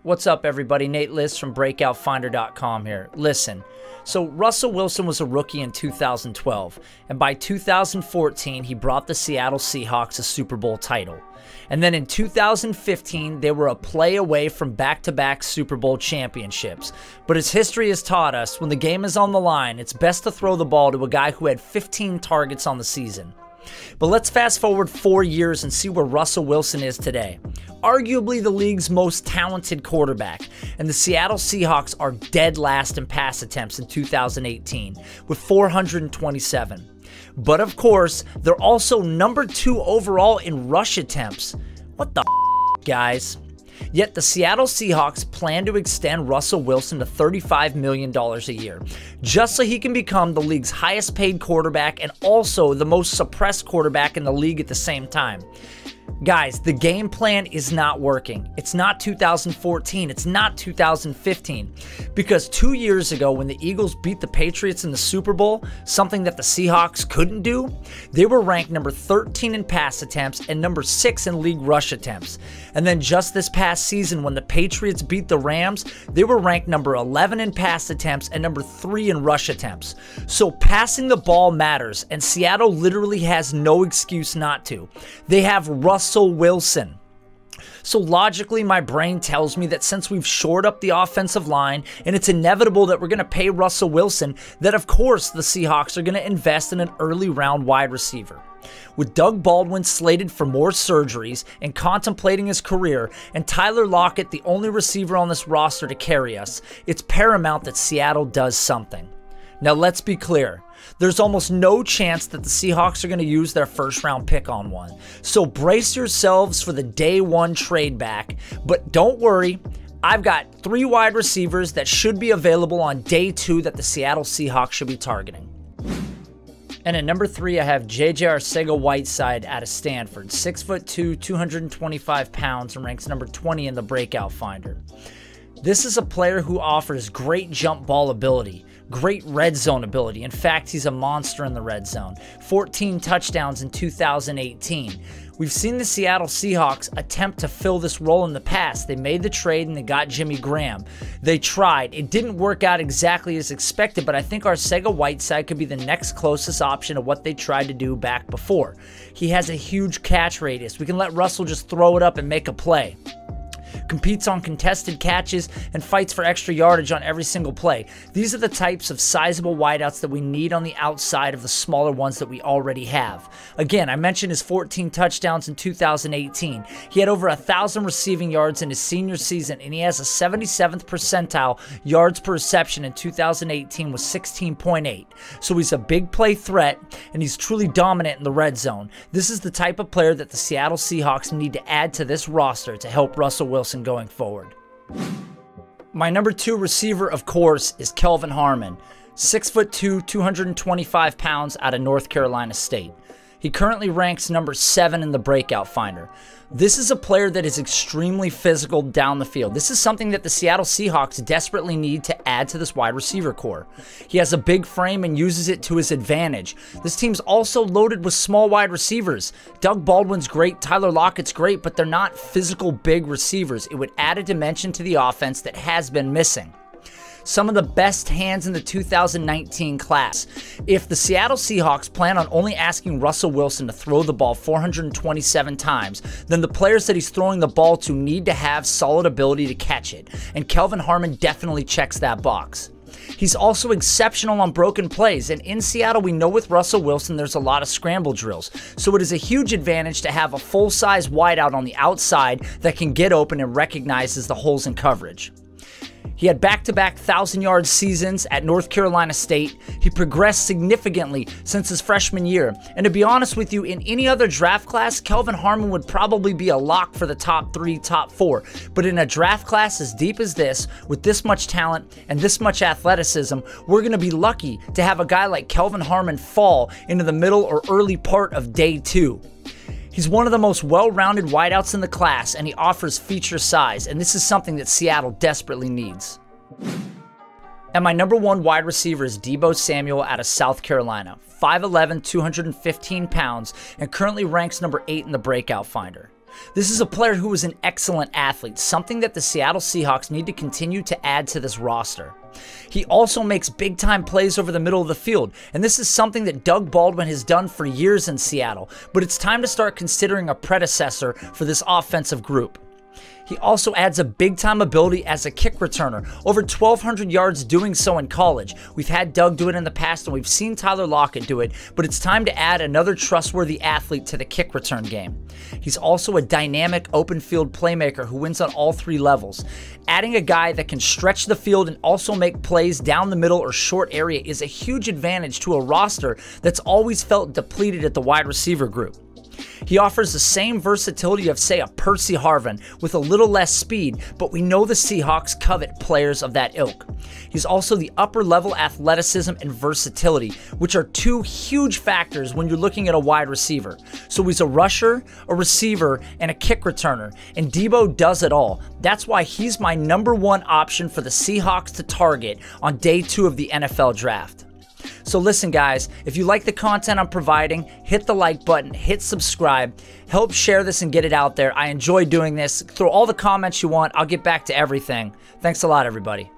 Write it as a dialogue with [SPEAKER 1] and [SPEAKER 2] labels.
[SPEAKER 1] What's up, everybody? Nate List from BreakoutFinder.com here. Listen, so Russell Wilson was a rookie in 2012, and by 2014, he brought the Seattle Seahawks a Super Bowl title. And then in 2015, they were a play away from back-to-back Super Bowl championships. But as history has taught us, when the game is on the line, it's best to throw the ball to a guy who had 15 targets on the season. But let's fast forward 4 years and see where Russell Wilson is today. Arguably the league's most talented quarterback, and the Seattle Seahawks are dead last in pass attempts in 2018 with 427. But of course, they're also number 2 overall in rush attempts. What the guys? Yet the Seattle Seahawks plan to extend Russell Wilson to $35 million a year, just so he can become the league's highest paid quarterback and also the most suppressed quarterback in the league at the same time. Guys, the game plan is not working. It's not 2014. It's not 2015. Because 2 years ago, when the Eagles beat the Patriots in the Super Bowl, something that the Seahawks couldn't do, they were ranked number 13 in pass attempts and number 6 in league rush attempts. And then just this past season, when the Patriots beat the Rams, they were ranked number 11 in pass attempts and number 3 in rush attempts. So passing the ball matters, and Seattle literally has no excuse not to. They have Russell Wilson. So logically, my brain tells me that since we've shored up the offensive line and it's inevitable that we're going to pay Russell Wilson, that of course the Seahawks are going to invest in an early round wide receiver. With Doug Baldwin slated for more surgeries and contemplating his career, and Tyler Lockett the only receiver on this roster to carry us, it's paramount that Seattle does something. Now let's be clear. There's almost no chance that the Seahawks are going to use their first round pick on one. So brace yourselves for the day one trade back. But don't worry, I've got 3 wide receivers that should be available on day 2 that the Seattle Seahawks should be targeting. And at number 3, I have J.J. Arcega-Whiteside out of Stanford. 6'2", 225 pounds, and ranks number 20 in the Breakout Finder. This is a player who offers great jump ball ability, great red zone ability. In fact, he's a monster in the red zone. 14 touchdowns in 2018. We've seen the Seattle Seahawks attempt to fill this role in the past. They made the trade and they got Jimmy Graham. They tried. It didn't work out exactly as expected, but I think Arcega-Whiteside could be the next closest option of what they tried to do back before. He has a huge catch radius. We can let Russell just throw it up and make a play. Competes on contested catches, and fights for extra yardage on every single play. These are the types of sizable wideouts that we need on the outside of the smaller ones that we already have. Again, I mentioned his 14 touchdowns in 2018. He had over 1,000 receiving yards in his senior season, and he has a 77th percentile yards per reception in 2018 with 16.8. So he's a big play threat, and he's truly dominant in the red zone. This is the type of player that the Seattle Seahawks need to add to this roster to help Russell Wilson going forward. My number 2 receiver, of course, is Kelvin Harmon, 6'2", 225 pounds out of North Carolina State. He currently ranks number 7 in the Breakout Finder. This is a player that is extremely physical down the field. This is something that the Seattle Seahawks desperately need to add to this wide receiver core. He has a big frame and uses it to his advantage. This team's also loaded with small wide receivers. Doug Baldwin's great, Tyler Lockett's great, but they're not physical big receivers. It would add a dimension to the offense that has been missing. Some of the best hands in the 2019 class. If the Seattle Seahawks plan on only asking Russell Wilson to throw the ball 427 times, then the players that he's throwing the ball to need to have solid ability to catch it, and Kelvin Harmon definitely checks that box. He's also exceptional on broken plays, and in Seattle we know with Russell Wilson there's a lot of scramble drills, so it is a huge advantage to have a full-size wideout on the outside that can get open and recognizes the holes in coverage. He had back-to-back 1,000-yard seasons at North Carolina State. He progressed significantly since his freshman year. And to be honest with you, in any other draft class, Kelvin Harmon would probably be a lock for the top 3, top 4. But in a draft class as deep as this, with this much talent and this much athleticism, we're going to be lucky to have a guy like Kelvin Harmon fall into the middle or early part of day 2. He's one of the most well-rounded wideouts in the class, and he offers feature size, and this is something that Seattle desperately needs. And my number 1 wide receiver is Deebo Samuel out of South Carolina, 5'11", 215 pounds, and currently ranks number 8 in the Breakout Finder. This is a player who is an excellent athlete, something that the Seattle Seahawks need to continue to add to this roster. He also makes big-time plays over the middle of the field, and this is something that Doug Baldwin has done for years in Seattle, but it's time to start considering a predecessor for this offensive group. He also adds a big-time ability as a kick returner, over 1,200 yards doing so in college. We've had Doug do it in the past, and we've seen Tyler Lockett do it, but it's time to add another trustworthy athlete to the kick return game. He's also a dynamic open field playmaker who wins on all three levels. Adding a guy that can stretch the field and also make plays down the middle or short area is a huge advantage to a roster that's always felt depleted at the wide receiver group. He offers the same versatility of, say, a Percy Harvin with a little less speed, but we know the Seahawks covet players of that ilk. He's also the upper-level athleticism and versatility, which are two huge factors when you're looking at a wide receiver. So he's a rusher, a receiver, and a kick returner, and Debo does it all. That's why he's my #1 option for the Seahawks to target on day 2 of the NFL Draft. So listen, guys, if you like the content I'm providing, hit the like button, hit subscribe, help share this and get it out there. I enjoy doing this. Throw all the comments you want. I'll get back to everything. Thanks a lot, everybody.